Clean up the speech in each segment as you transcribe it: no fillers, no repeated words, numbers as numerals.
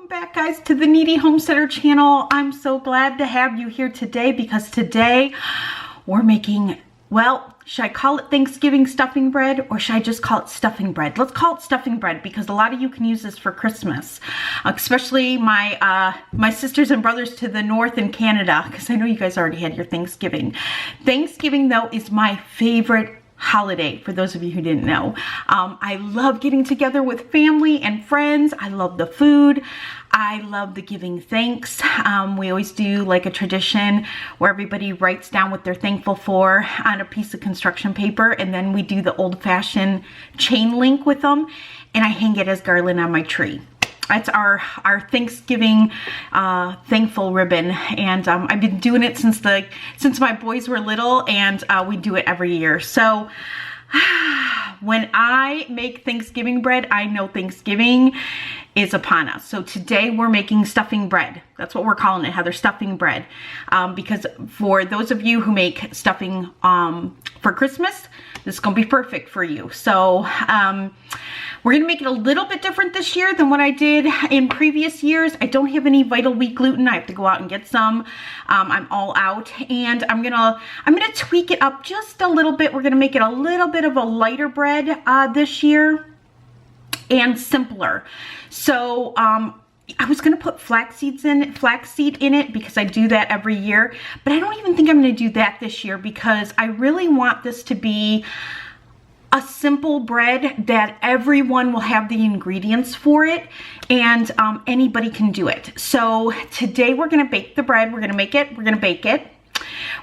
back, guys, to the Kneady Homesteader channel. I'm so glad to have you here today because today we're making, well, should I call it Thanksgiving stuffing bread or should I just call it stuffing bread? Let's call it stuffing bread because a lot of you can use this for Christmas, especially my my sisters and brothers to the north in Canada, because I know you guys already had your Thanksgiving. Thanksgiving, though, is my favorite holiday, for those of you who didn't know. I love getting together with family and friends. I love the food. I love the giving thanks. We always do like a tradition where everybody writes down what they're thankful for on a piece of construction paper, and then we do the old-fashioned chain link with them, and I hang it as garland on my tree. That's our Thanksgiving thankful ribbon, and I've been doing it since my boys were little, and we do it every year. So when I make Thanksgiving bread, I know Thanksgiving is upon us. So today we're making stuffing bread. That's what we're calling it, Heather, stuffing bread. Because for those of you who make stuffing for Christmas, this is gonna be perfect for you. So we're gonna make it a little bit different this year than what I did in previous years. I don't have any Vital Wheat gluten. I have to go out and get some. I'm all out, and I'm gonna tweak it up just a little bit. We're gonna make it a little bit of a lighter bread this year and simpler. So I was gonna put flaxseed in it because I do that every year, but I don't even think I'm gonna do that this year because I really want this to be a simple bread that everyone will have the ingredients for it, and anybody can do it. So today we're gonna bake the bread. We're gonna make it, we're gonna bake it,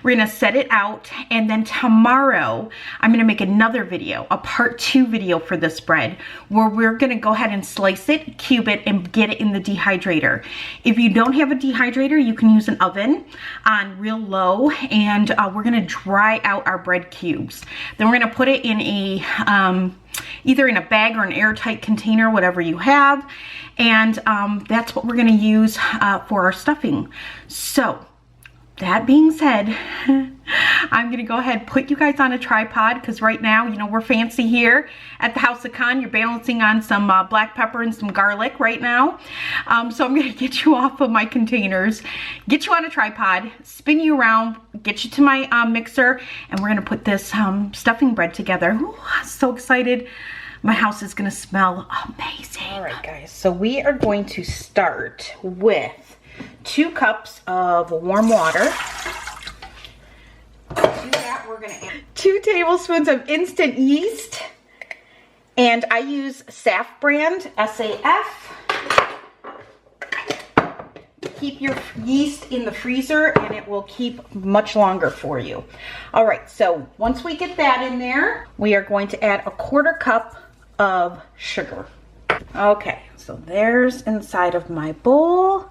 we're gonna set it out, and then tomorrow I'm gonna make another video, a part 2 video for this bread, where we're gonna go ahead and slice it, cube it, and get it in the dehydrator. If you don't have a dehydrator, you can use an oven on real low, and we're gonna dry out our bread cubes. Then we're gonna put it in a either in a bag or an airtight container, whatever you have, and that's what we're gonna use for our stuffing. So that being said, I'm gonna go ahead and put you guys on a tripod because right now, you know, we're fancy here at the House of Con. You're balancing on some black pepper and some garlic right now. So I'm gonna get you off of my containers, get you on a tripod, spin you around, get you to my mixer, and we're gonna put this stuffing bread together. Ooh, I'm so excited. My house is gonna smell amazing. All right, guys, so we are going to start with 2 cups of warm water. To that, we're gonna add 2 tablespoons of instant yeast. And I use SAF brand, SAF. Keep your yeast in the freezer and it will keep much longer for you. All right, so once we get that in there, we are going to add a 1/4 cup of sugar. Okay, so there's inside of my bowl.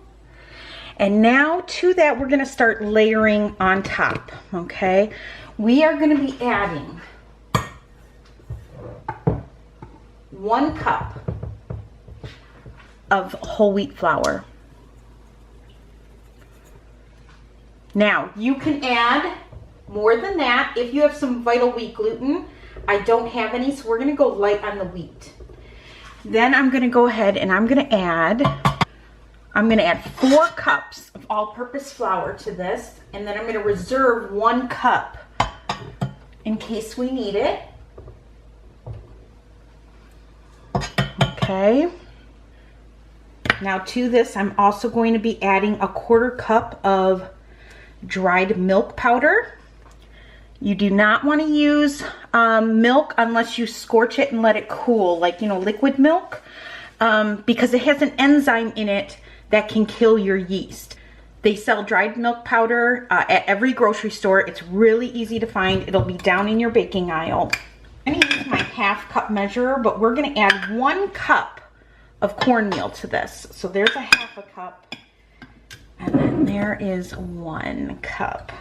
And now to that, we're gonna start layering on top, okay? We are gonna be adding 1 cup of whole wheat flour. Now, you can add more than that if you have some Vital Wheat gluten. I don't have any, so we're gonna go light on the wheat. Then I'm gonna go ahead and I'm gonna add 4 cups of all-purpose flour to this, and then I'm gonna reserve 1 cup in case we need it. Okay. Now to this, I'm also going to be adding a 1/4 cup of dried milk powder. You do not want to use milk unless you scorch it and let it cool, like, you know, liquid milk, because it has an enzyme in it that can kill your yeast. They sell dried milk powder at every grocery store. It's really easy to find. It'll be down in your baking aisle. I'm gonna use my 1/2 cup measure, but we're gonna add 1 cup of cornmeal to this. So there's a 1/2 cup, and then there is 1 cup.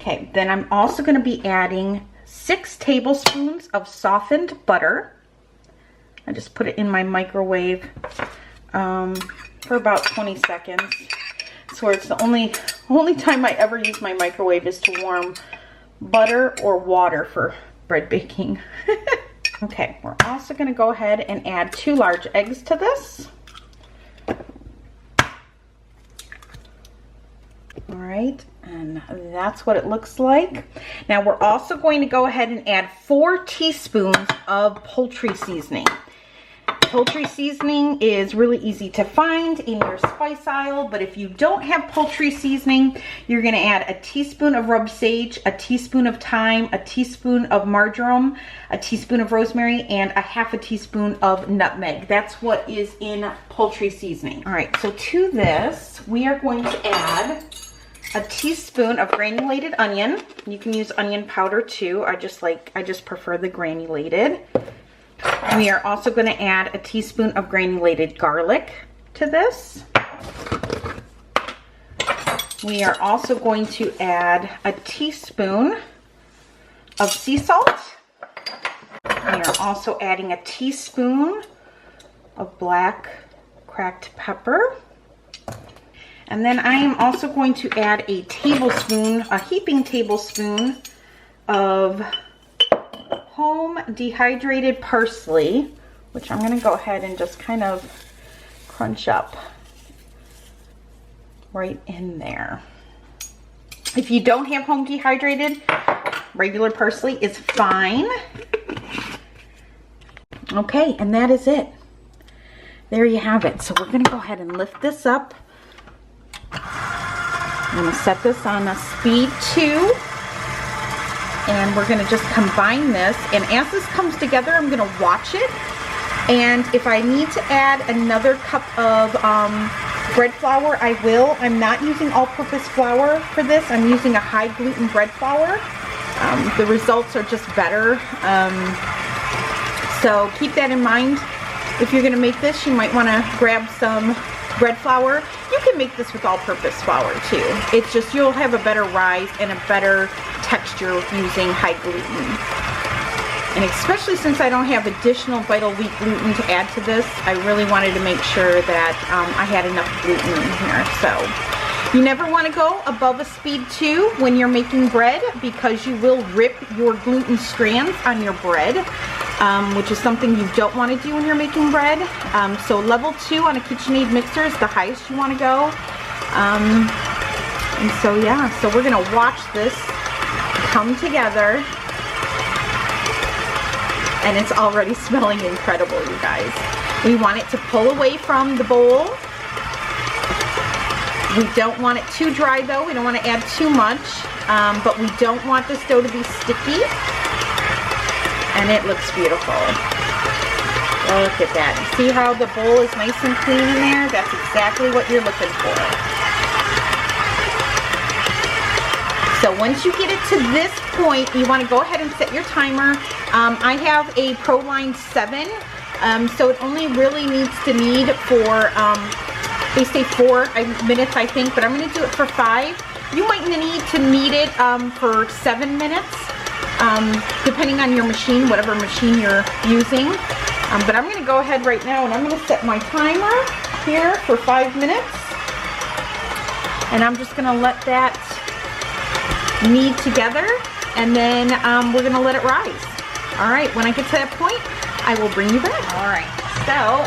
Okay, then I'm also gonna be adding 6 tablespoons of softened butter. I just put it in my microwave for about 20 seconds. So it's the only time I ever use my microwave is to warm butter or water for bread baking. Okay, we're also gonna go ahead and add 2 large eggs to this. All right, and that's what it looks like. Now we're also going to go ahead and add 4 teaspoons of poultry seasoning. Poultry seasoning is really easy to find in your spice aisle, but if you don't have poultry seasoning, you're gonna add a teaspoon of rub sage, a teaspoon of thyme, a teaspoon of marjoram, a teaspoon of rosemary, and a half a teaspoon of nutmeg. That's what is in poultry seasoning. All right, so to this, we are going to add a teaspoon of granulated onion. You can use onion powder too. I just prefer the granulated. We are also going to add a teaspoon of granulated garlic to this. We are also going to add a teaspoon of sea salt. We are also adding a teaspoon of black cracked pepper. And then I am also going to add a tablespoon, a heaping tablespoon of home dehydrated parsley, which I'm going to go ahead and just kind of crunch up right in there. If you don't have home dehydrated, regular parsley is fine. Okay, and that is it. There you have it. So we're going to go ahead and lift this up. I'm going to set this on a speed 2. And we're going to just combine this. And as this comes together, I'm going to watch it. And if I need to add another cup of bread flour, I will. I'm not using all-purpose flour for this. I'm using a high gluten bread flour. The results are just better. So keep that in mind. If you're going to make this, you might want to grab some bread flour. You can make this with all-purpose flour too. It's just you'll have a better rise and a better texture using high gluten. And especially since I don't have additional Vital Wheat gluten to add to this, I really wanted to make sure that I had enough gluten in here. So you never want to go above a speed 2 when you're making bread, because you will rip your gluten strands on your bread, which is something you don't want to do when you're making bread. So level 2 on a KitchenAid mixer is the highest you want to go. And so yeah, so we're going to watch this come together. And it's already smelling incredible, you guys. We want it to pull away from the bowl. We don't want it too dry though. We don't want to add too much, but we don't want this dough to be sticky. And it looks beautiful. Look at that. See how the bowl is nice and clean in there? That's exactly what you're looking for. So once you get it to this point, you want to go ahead and set your timer. I have a ProLine 7, so it only really needs to knead for, they say 4 minutes I think, but I'm going to do it for 5. You might need to knead it for 7 minutes, depending on your machine, whatever machine you're using. But I'm going to go ahead right now and I'm going to set my timer here for 5 minutes. And I'm just going to let that knead together, and then we're going to let it rise. All right, when I get to that point, I will bring you back. All right, so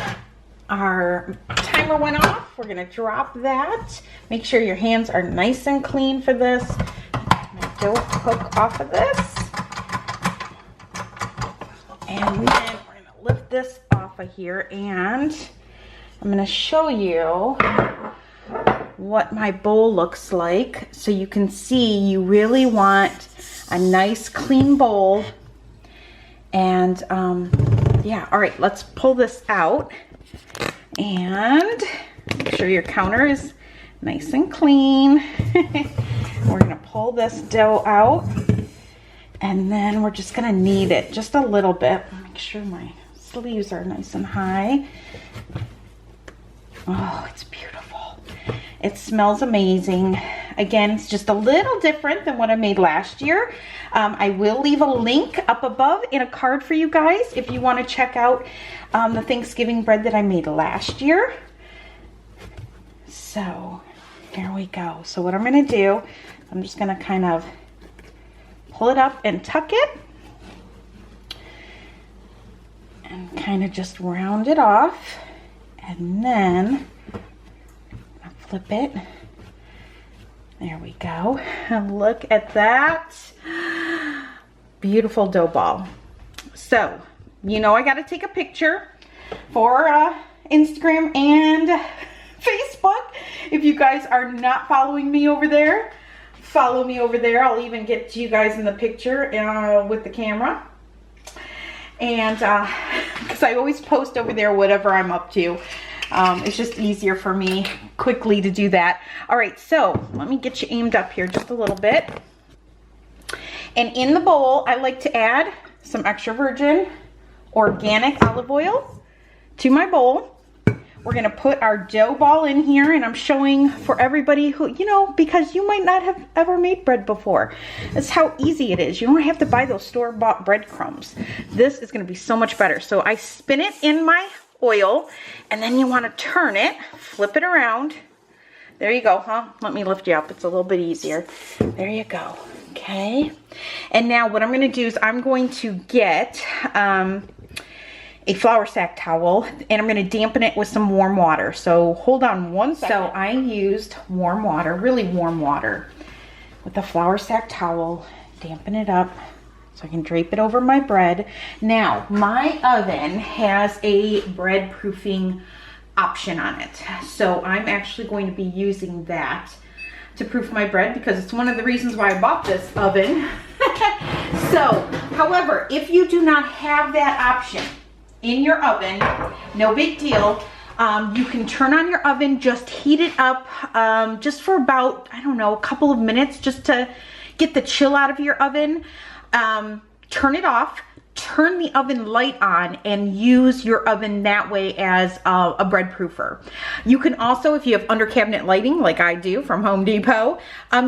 our timer went off. We're going to drop that. Make sure your hands are nice and clean for this. Don't hook off of this. And then we're going to lift this off of here, and I'm going to show you what my bowl looks like, so you can see you really want a nice clean bowl. And yeah, all right, let's pull this out and make sure your counter is nice and clean. We're gonna pull this dough out, and then we're just gonna knead it just a little bit. Make sure my sleeves are nice and high. Oh, it's beautiful. It smells amazing. Again, it's just a little different than what I made last year. I will leave a link up above in a card for you guys if you want to check out the Thanksgiving bread that I made last year. So here we go. So what I'm going to do, I'm just going to kind of pull it up and tuck it. And kind of just round it off. And then flip it There we go. And look at that. Beautiful dough ball. So, you know I got to take a picture for Instagram and Facebook. If you guys are not following me over there, follow me over there. I'll even get you guys in the picture with the camera. And because I always post over there whatever I'm up to. It's just easier for me quickly to do that. All right, so let me get you aimed up here just a little bit. And in the bowl, I like to add some extra virgin organic olive oil to my bowl. We're gonna put our dough ball in here, and I'm showing for everybody who, you know, because you might not have ever made bread before. That's how easy it is. You don't have to buy those store-bought breadcrumbs. This is gonna be so much better. So I spin it in my oil, and then you wanna turn it, flip it around. There you go, huh? Let me lift you up. It's a little bit easier. There you go. Okay. And now what I'm going to do is I'm going to get a flour sack towel, and I'm going to dampen it with some warm water. So hold on one second. So I used warm water, really warm water, with a flour sack towel, dampen it up so I can drape it over my bread. Now, my oven has a bread proofing option on it. So I'm actually going to be using that to proof my bread because it's one of the reasons why I bought this oven. So, however, if you do not have that option in your oven, no big deal. You can turn on your oven, just heat it up just for about, I don't know, a couple of minutes just to get the chill out of your oven. Turn it off, turn the oven light on, and use your oven that way as a bread proofer. You can also, if you have under cabinet lighting like I do from Home Depot,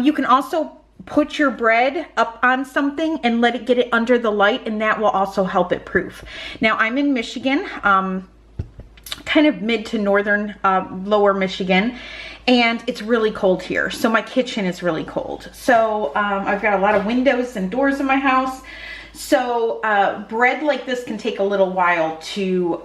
you can also put your bread up on something and let it get it under the light, and that will also help it proof. Now I'm in Michigan, kind of mid to northern lower Michigan, and it's really cold here. So my kitchen is really cold. So I've got a lot of windows and doors in my house. So bread like this can take a little while to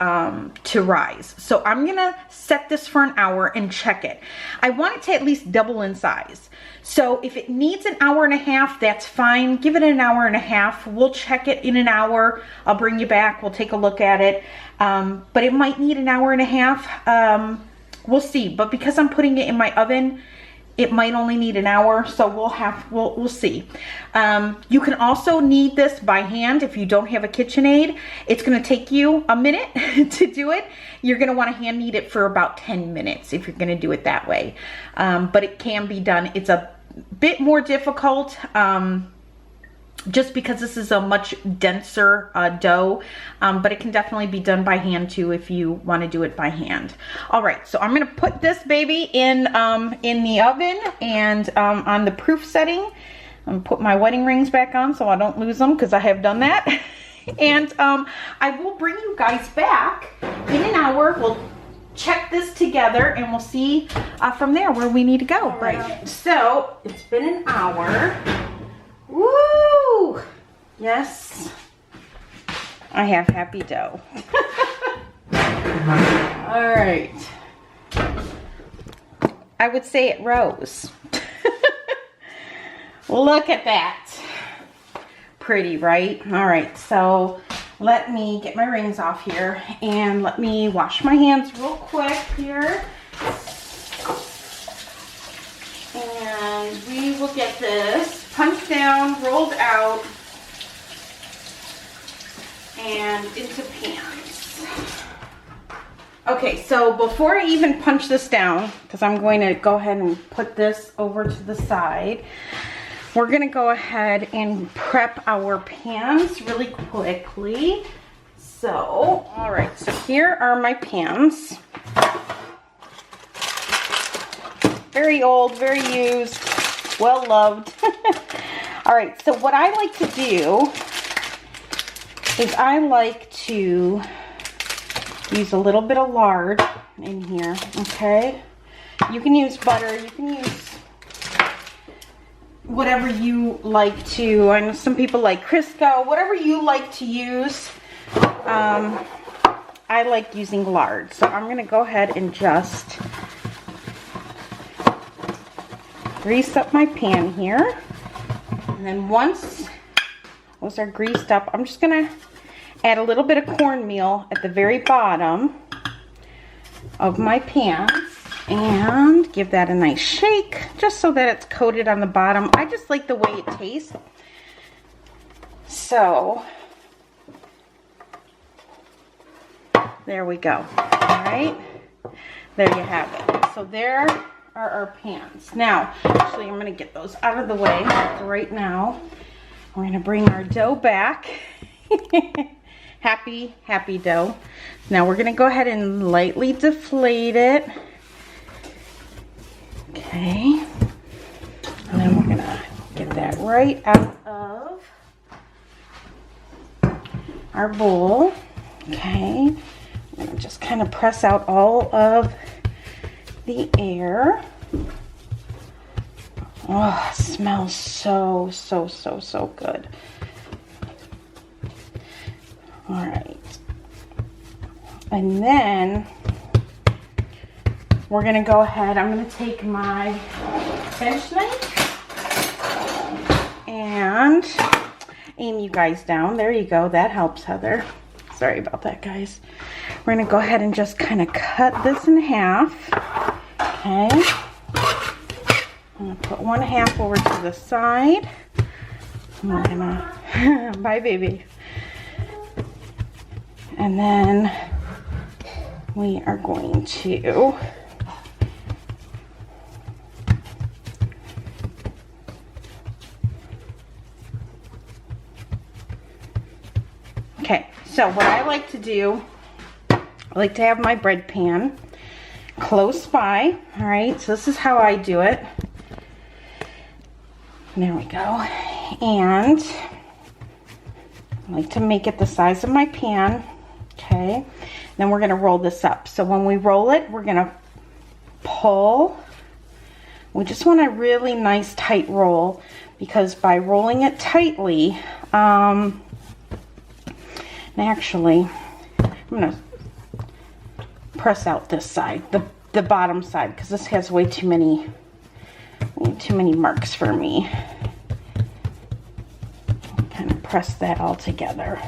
rise. So I'm gonna set this for an hour and check it. I want it to at least double in size. So if it needs an hour and a half, that's fine. Give it an hour and a half. We'll check it in an hour. I'll bring you back. We'll take a look at it. But it might need an hour and a half. We'll see. But because I'm putting it in my oven, it might only need an hour, so we'll see. You can also knead this by hand if you don't have a KitchenAid. It's gonna take you a minute to do it. You're gonna wanna hand knead it for about 10 minutes if you're gonna do it that way. But it can be done. It's a bit more difficult just because this is a much denser dough, but it can definitely be done by hand too if you want to do it by hand. All right, so I'm going to put this baby in the oven and on the proof setting. I'm going to put my wedding rings back on so I don't lose them because I have done that. And I will bring you guys back in an hour. We'll check this together and we'll see from there where we need to go. All right, so it's been an hour. Woo! Yes, I have happy dough. All right. I would say it rose. Look at that. Pretty, right? All right, so let me get my rings off here and let me wash my hands real quick here. And we will get this punched down, rolled out, and into pans. Okay, so before I even punch this down, because I'm going to go ahead and put this over to the side, we're going to go ahead and prep our pans really quickly. So, all right, so here are my pans. Very old, very used, well loved. All right, so what I like to do is I like to use a little bit of lard in here, okay? You can use butter, you can use whatever you like to. I know some people like Crisco, whatever you like to use. I like using lard, so I'm gonna go ahead and just grease up my pan here. And then once those are greased up, I'm just gonna add a little bit of cornmeal at the very bottom of my pan and give that a nice shake just so that it's coated on the bottom. I just like the way it tastes. So there we go. All right, there you have it. So there are our pans. Now, actually, I'm going to get those out of the way right now. We're going to bring our dough back. Happy dough. Now we're going to go ahead and lightly deflate it. Okay. And then we're going to get that right out of our bowl. Okay. I'm going to just kind of press out all of the air. Oh, it smells so good. All right. And then we're going to go ahead. I'm going to take my bench knife and aim you guys down. There you go. That helps, Heather. Sorry about that, guys. We're going to go ahead and just kind of cut this in half. Okay. I'm going to put one half over to the side. I'm going to, bye baby. And then we are going to okay, so what I like to do, I like to have my bread pan close by. All right, so this is how I do it. There we go. And I like to make it the size of my pan. Okay, then we're going to roll this up. So when we roll it, we're going to pull. We just want a really nice tight roll, because by rolling it tightly, actually, I'm going to press out this side, the bottom side, because this has way too many marks for me. Kind of press that all together.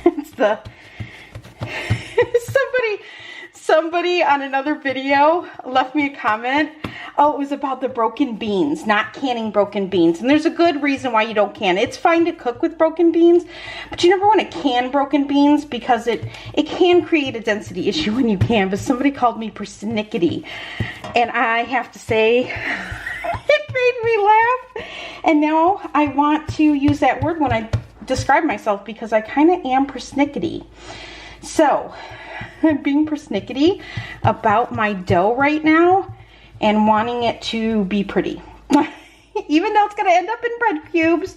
It's the somebody on another video left me a comment. Oh, it was about the broken beans, not canning broken beans. And there's a good reason why you don't can. It's fine to cook with broken beans, but you never want to can broken beans, because it can create a density issue when you can. But somebody called me persnickety, and I have to say, it made me laugh. And now I want to use that word when I describe myself, because I kind of am persnickety. So I'm being persnickety about my dough right now and wanting it to be pretty. Even though it's going to end up in bread cubes,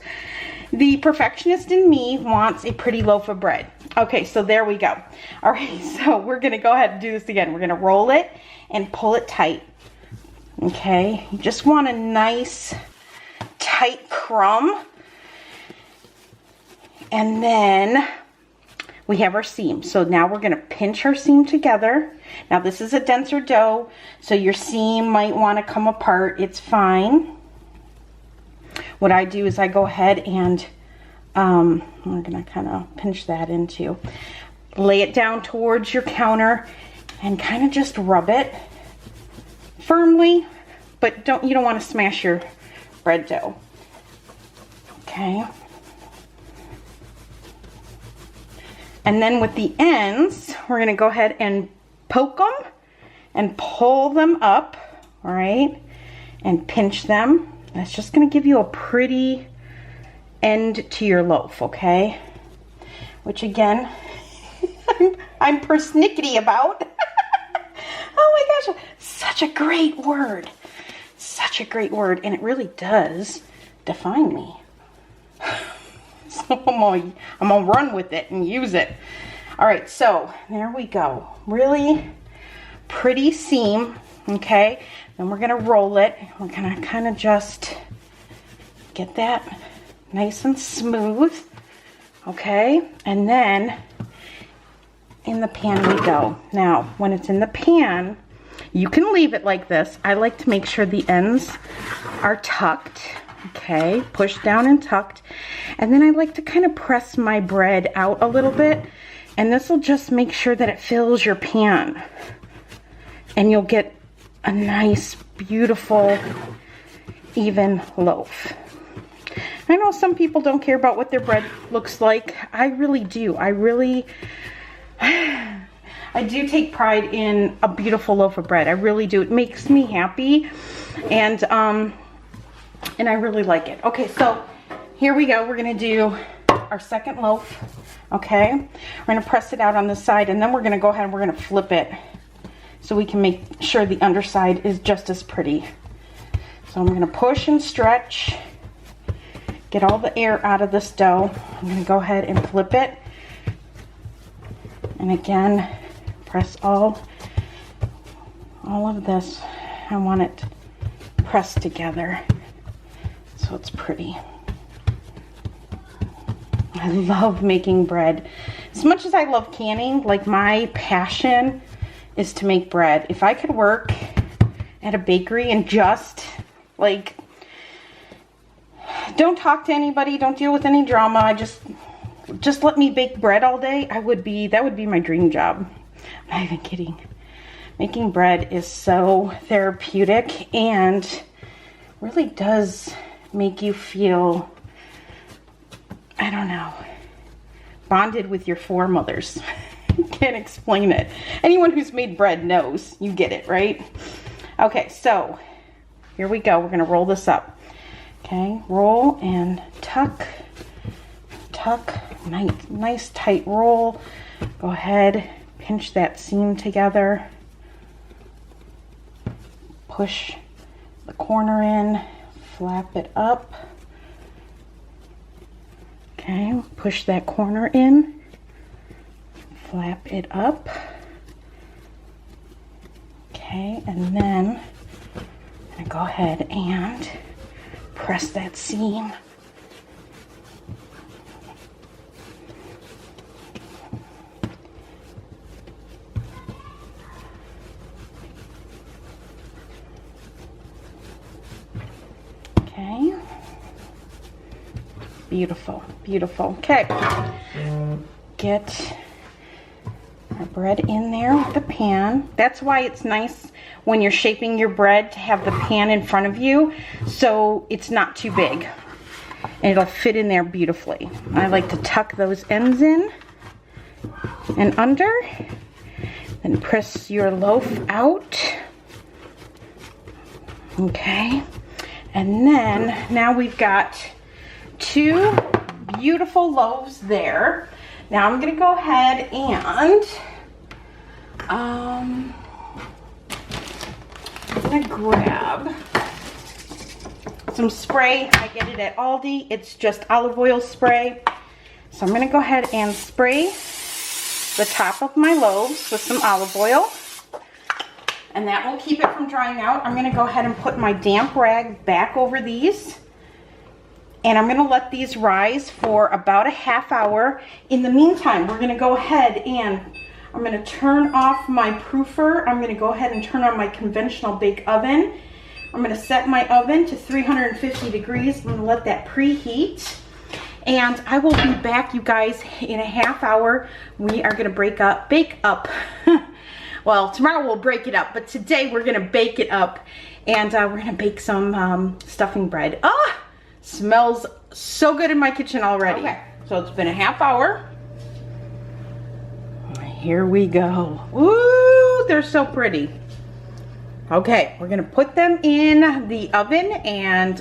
the perfectionist in me wants a pretty loaf of bread. Okay, so there we go. All right, so we're going to go ahead and do this again. We're going to roll it and pull it tight. Okay, you just want a nice tight crumb. And then we have our seam. So now we're going to pinch our seam together. Now this is a denser dough, so your seam might want to come apart. It's fine. What I do is I go ahead and we're going to kind of pinch that into. Lay it down towards your counter and kind of just rub it firmly, but you don't want to smash your bread dough. Okay. And then with the ends, we're going to go ahead and poke them and pull them up, all right, and pinch them. That's just going to give you a pretty end to your loaf, okay? Which again, I'm persnickety about. Oh my gosh, such a great word. Such a great word, and it really does define me. So I'm gonna run with it and use it. All right, so there we go. Really pretty seam, okay? Then we're gonna roll it. We're gonna kind of just get that nice and smooth, okay? And then in the pan we go. Now, when it's in the pan, You can leave it like this. I like to make sure the ends are tucked. Okay, push down and tucked. And then I like to kind of press my bread out a little bit. And this will just make sure that it fills your pan. And you'll get a nice, beautiful, even loaf. I know some people don't care about what their bread looks like. I really do. I do take pride in a beautiful loaf of bread. I really do. It makes me happy. And I really like it. Okay, so here we go. We're gonna do our second loaf. Okay, we're gonna press it out on the side, and then we're gonna go ahead and we're gonna flip it so we can make sure the underside is just as pretty. So I'm gonna push and stretch, get all the air out of this dough. I'm gonna go ahead and flip it. And again, press all of this. I want it pressed together so it's pretty. I love making bread. As much as I love canning, like my passion is to make bread. If I could work at a bakery and just like don't talk to anybody, don't deal with any drama, just let me bake bread all day, that would be my dream job. I'm not even kidding. Making bread is so therapeutic and really does make you feel, I don't know, bonded with your foremothers. Can't explain it. Anyone who's made bread knows. You get it, right? Okay, so here we go. We're gonna roll this up. Okay, roll and tuck. Tuck, nice tight roll. Go ahead, pinch that seam together. Push the corner in, flap it up. Okay, push that corner in, flap it up. Okay, and then I'm gonna go ahead and press that seam. Okay. Beautiful, beautiful. Okay. Get our bread in there with the pan. That's why it's nice when you're shaping your bread to have the pan in front of you so it's not too big. And it'll fit in there beautifully. I like to tuck those ends in and under. Then press your loaf out. Okay. And then now we've got two beautiful loaves there. Now I'm gonna go ahead and I'm gonna grab some spray. I get it at Aldi. It's just olive oil spray. So I'm gonna go ahead and spray the top of my loaves with some olive oil. And that will keep it from drying out. I'm gonna go ahead and put my damp rag back over these. And I'm gonna let these rise for about a half hour. In the meantime, we're gonna go ahead and I'm gonna turn off my proofer. I'm gonna go ahead and turn on my conventional bake oven. I'm gonna set my oven to 350 degrees. I'm gonna let that preheat. And I will be back, you guys, in a half hour. We are gonna bake up. Well, tomorrow we'll break it up, but today we're gonna bake it up. And we're gonna bake some stuffing bread. Ah! Smells so good in my kitchen already. Okay, so it's been a half hour. Here we go. Ooh, they're so pretty. Okay, we're gonna put them in the oven and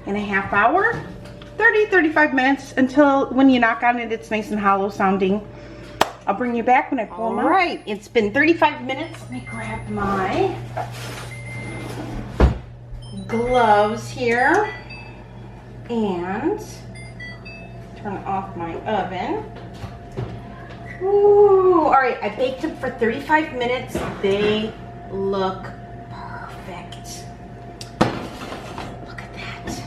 in a half hour, 35 minutes until when you knock on it, it's nice and hollow sounding. I'll bring you back when I pull them out. All right, it's been 35 minutes. Let me grab my gloves here. And turn off my oven. Ooh, all right, I baked them for 35 minutes. They look perfect. Look at that.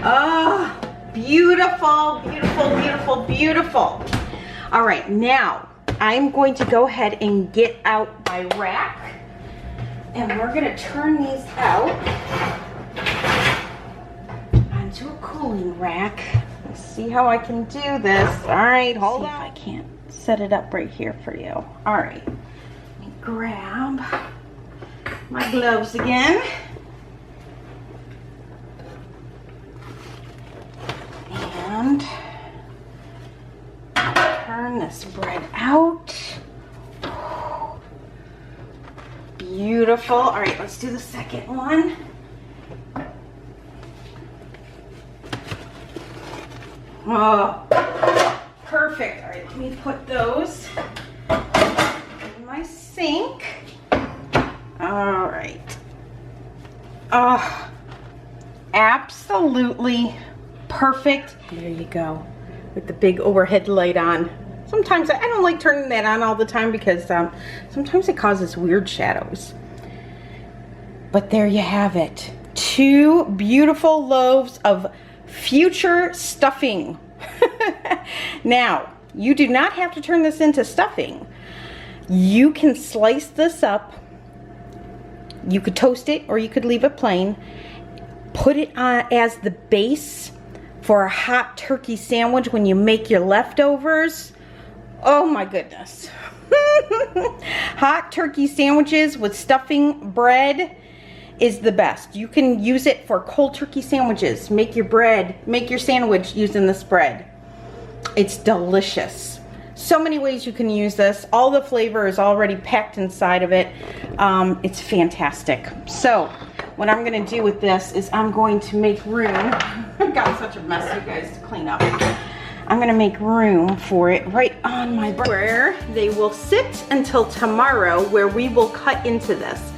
Oh, beautiful, beautiful, beautiful, beautiful. All right, now I'm going to go ahead and get out my rack, and we're gonna turn these out onto a cooling rack. Let's see how I can do this. All right, hold on. I can't set it up right here for you. All right, let me grab my gloves again. And turn this bread out. Beautiful. All right, let's do the second one. Oh, perfect. All right, let me put those in my sink. All right. Oh, absolutely perfect. There you go, with the big overhead light on. Sometimes I don't like turning that on all the time because sometimes it causes weird shadows. But there you have it. 2 beautiful loaves of future stuffing. Now, you do not have to turn this into stuffing. You can slice this up. You could toast it or you could leave it plain. Put it on as the base for a hot turkey sandwich when you make your leftovers. Oh my goodness. Hot turkey sandwiches with stuffing bread is the best. You can use it for cold turkey sandwiches. Make your bread, make your sandwich using this bread. It's delicious. So many ways you can use this. All the flavor is already packed inside of it. It's fantastic. So what I'm gonna do with this is I'm going to make room. I've got such a mess, you guys, to clean up. I'm gonna make room for it right on my bread, where they will sit until tomorrow, where we will cut into this.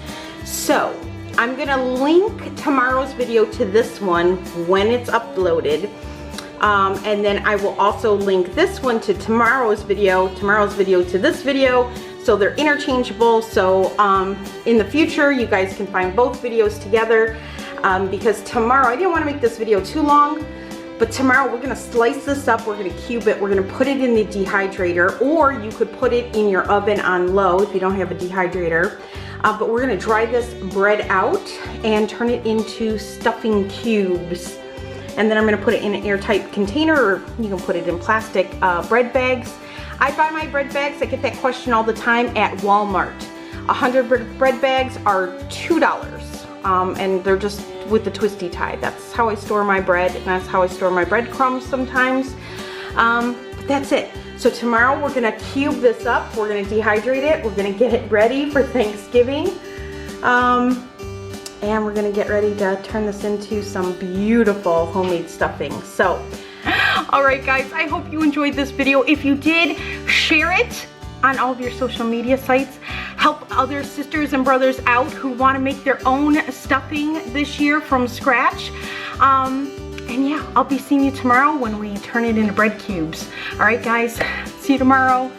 So I'm gonna link tomorrow's video to this one when it's uploaded. And then I will also link this one to tomorrow's video to this video, so they're interchangeable. So in the future, you guys can find both videos together, because tomorrow, I didn't want to make this video too long, but tomorrow we're gonna slice this up, we're gonna cube it, we're gonna put it in the dehydrator, or you could put it in your oven on low if you don't have a dehydrator. But we're gonna dry this bread out and turn it into stuffing cubes. And then I'm gonna put it in an airtight container, or you can put it in plastic bread bags. I buy my bread bags, I get that question all the time, at Walmart. 100 bread bags are $2, and they're just with the twisty tie. That's how I store my bread, and that's how I store my breadcrumbs sometimes. But that's it. So tomorrow we're gonna cube this up, we're gonna dehydrate it, we're gonna get it ready for Thanksgiving. And we're gonna get ready to turn this into some beautiful homemade stuffing. So, all right guys, I hope you enjoyed this video. If you did, share it on all of your social media sites. Help other sisters and brothers out who wanna make their own stuffing this year from scratch. And yeah, I'll be seeing you tomorrow when we turn it into bread cubes. All right guys, see you tomorrow.